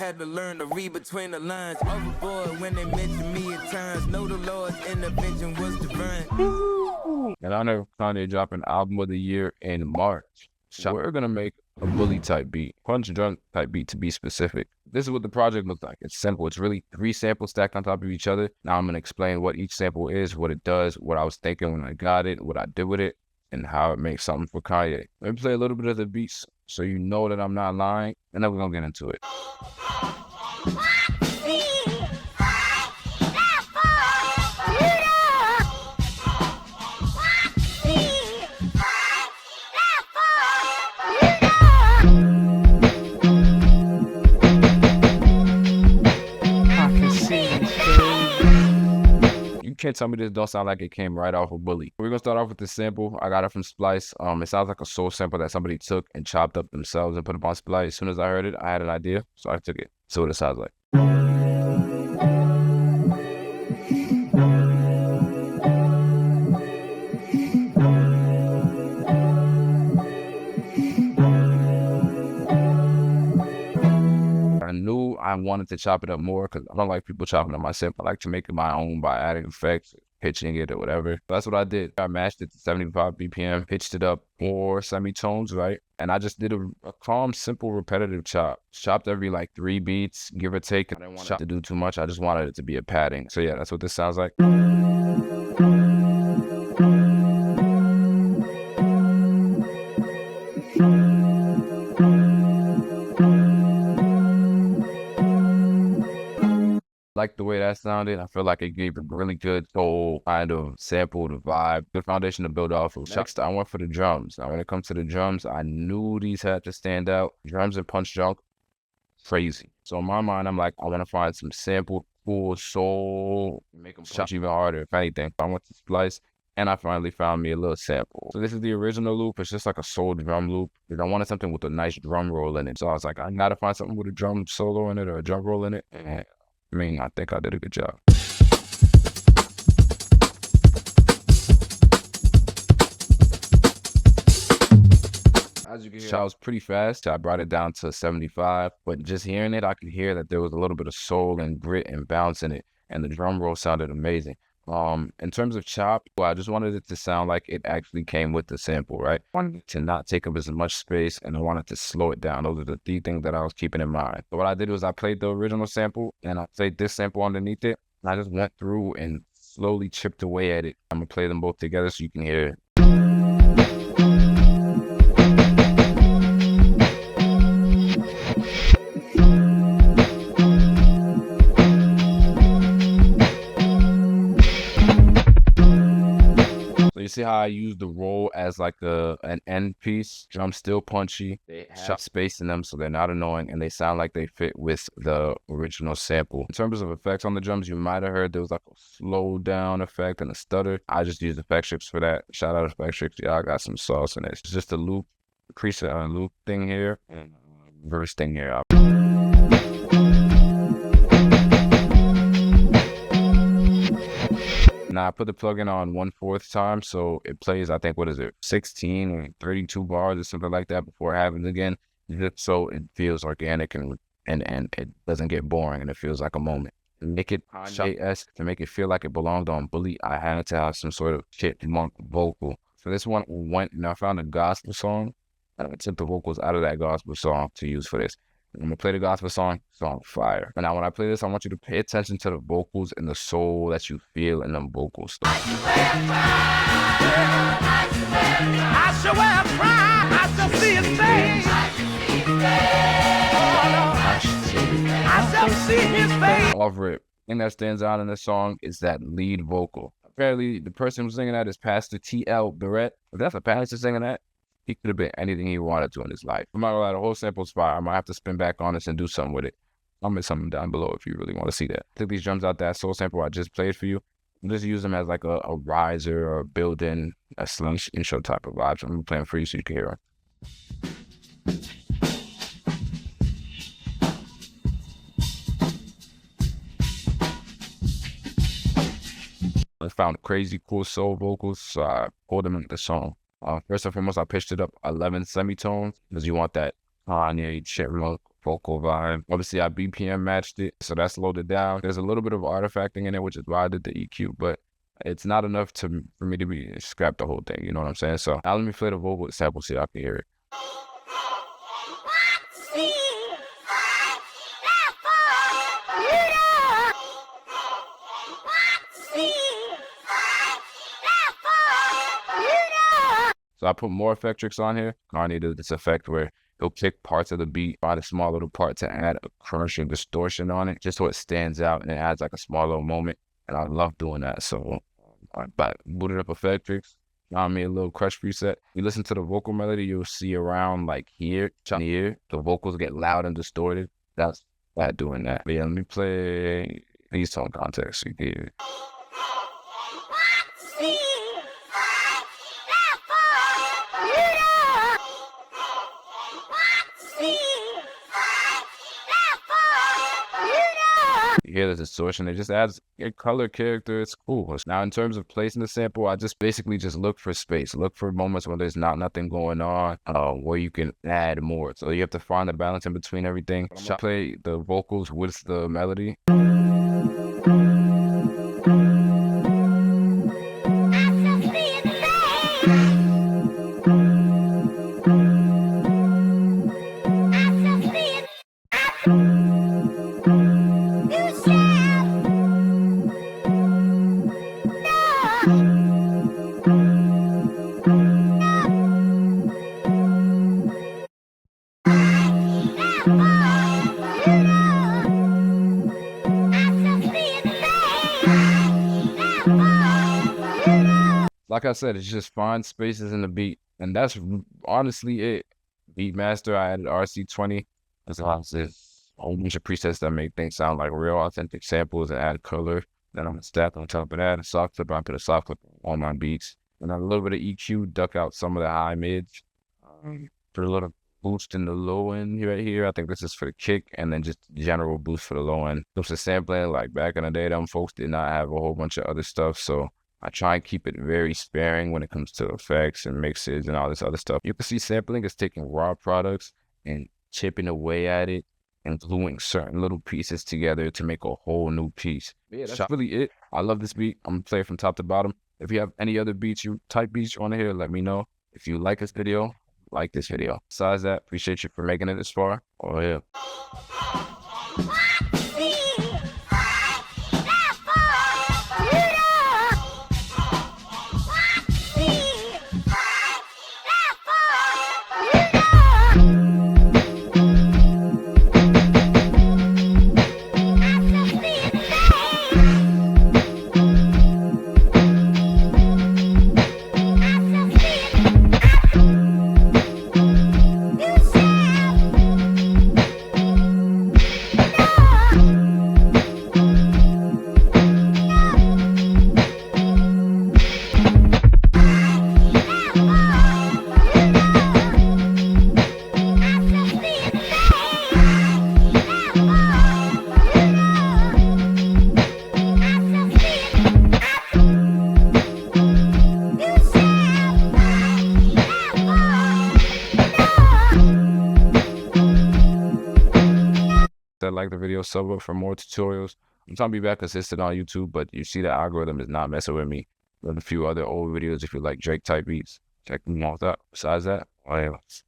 Had to learn to read between the lines. Overboard when they mention me at times. Know the Lord's intervention was divine. And I know Kanye dropping album of the year in March. So we're gonna make a bully type beat, punch drunk type beat to be specific. This is what the project looks like. It's simple. It's really 3 samples stacked on top of each other. Now I'm gonna explain what each sample is, what it does, what I was thinking when I got it, what I did with it, and how it makes something for Kanye. Let me play a little bit of the beats so you know that I'm not lying, and then we're gonna get into it. You can't tell me this don't sound like it came right off of Bully. We're gonna start off with this sample. I got it from Splice. It sounds like a soul sample that somebody took and chopped up themselves and put it on Splice. As soon as I heard it, I had an idea, so I took it. See what it sounds like. I knew I wanted to chop it up more because I don't like people chopping up my sample. I like to make it my own by adding effects, pitching it or whatever. That's what I did. I mashed it to 75 BPM, pitched it up 4 semitones, right? And I just did a calm, simple, repetitive chop. Chopped every like 3 beats, give or take. I didn't want it to do too much. I just wanted it to be a padding. So yeah, that's what this sounds like. Like the way that sounded. I feel like it gave a really good soul kind of sample, the vibe, good foundation to build off of. Next, I went for the drums. Now, when it comes to the drums, I knew these had to stand out. Drums and punch drunk, crazy. So in my mind, I'm like, I want to find some sample, cool soul, make them punch even harder, if anything. I went to Splice, and I finally found me a little sample. So this is the original loop. It's just like a soul drum loop. I wanted something with a nice drum roll in it. So I was like, I gotta find something with a drum solo in it or a drum roll in it. And I mean, I think I did a good job. As you can hear, I was pretty fast. I brought it down to 75, but just hearing it, I could hear that there was a little bit of soul and grit and bounce in it, and the drum roll sounded amazing. In terms of chop, well, I just wanted it to sound like it actually came with the sample, right? I wanted it to not take up as much space, and I wanted to slow it down. Those are the 3 things that I was keeping in mind. So what I did was I played the original sample, and I played this sample underneath it, and I just went through and slowly chipped away at it. I'm gonna play them both together so you can hear it. You see how I use the roll as like an end piece? Drums still punchy. They have space in them, so they're not annoying, and they sound like they fit with the original sample. In terms of effects on the drums, you might have heard there was like a slow down effect and a stutter. I just used Effect Strips for that. Shout out Effect Strips. Yeah, I got some sauce in it. It's just a loop, preset loop thing here, and verse thing here. Now I put the plugin on 1/4 time, so it plays, I think, what is it, 16 or 32 bars or something like that before it happens again, just so it feels organic and it doesn't get boring and it feels like a moment. To make it Kanye-esque, to make it feel like it belonged on Bully, I had to have some sort of chipmunk vocal. For this one, I found a gospel song, and I took the vocals out of that gospel song to use for this. I'm gonna play the gospel song fire. And now when I play this, I want you to pay attention to the vocals and the soul that you feel in them vocals. I should wear a pride. I shall see his face. I shall see his face. Off rip. The thing that stands out in this song is that lead vocal. Apparently, the person who's singing that is Pastor T.L. Barrett. If that's a pastor singing that, he could have been anything he wanted to in his life. I'm not gonna lie, the whole sample's fire. I might have to spin back on this and do something with it. I'll make something down below if you really want to see that. Took these drums out that soul sample I just played for you. Just use them as like a riser or a build-in, a slash intro type of vibe. So I'm playing for you so you can hear it. I found crazy cool soul vocals, so I pulled them into the song. First and foremost, I pitched it up 11 semitones because you want that Kanye chipmunk vocal vibe. Obviously, I BPM matched it, so that's loaded down. There's a little bit of artifacting in it, which is why I did the EQ, but it's not enough for me to be scrap the whole thing. You know what I'm saying? So now let me play the vocal sample so y'all can hear it. So I put more effectrix on here. Kanye did this effect where he'll pick parts of the beat, find a small little part to add a crushing distortion on it, just so it stands out and it adds like a small little moment. And I love doing that. So I booted up effectrix, found me a little crush preset. You listen to the vocal melody, you'll see around like here, the vocals get loud and distorted. That's that doing that. But yeah, let me play these tone contexts. So you hear it. You hear the distortion, it just adds a color character. It's cool. Now, in terms of placing the sample, I just basically just look for space, look for moments when there's nothing going on, where you can add more. So you have to find the balance in between everything. Play the vocals with the melody. Like I said, it's just find spaces in the beat, and that's honestly it. Beatmaster, I added RC20. There's a whole bunch of presets that make things sound like real authentic samples and add color. Then I'm gonna stack on top of that a soft clip. I put a soft clip on my beats, and a little bit of EQ, duck out some of the high mids. Put a little boost in the low end right here. I think this is for the kick, and then just general boost for the low end. Comes to sampling, like back in the day, them folks did not have a whole bunch of other stuff, so I try and keep it very sparing when it comes to effects and mixes and all this other stuff. You can see sampling is taking raw products and chipping away at it and gluing certain little pieces together to make a whole new piece. Yeah, that's really it. I love this beat. I'm gonna play it from top to bottom. If you have any other beats, type beats you want to hear, let me know. If you like this video, like this video. Besides that, appreciate you for making it this far. Oh yeah. Like the video, sub up for more tutorials. I'm trying to be back consistent on YouTube, but you see the algorithm is not messing with me. There's a few other old videos if you like Drake type beats. Check them out. Besides that,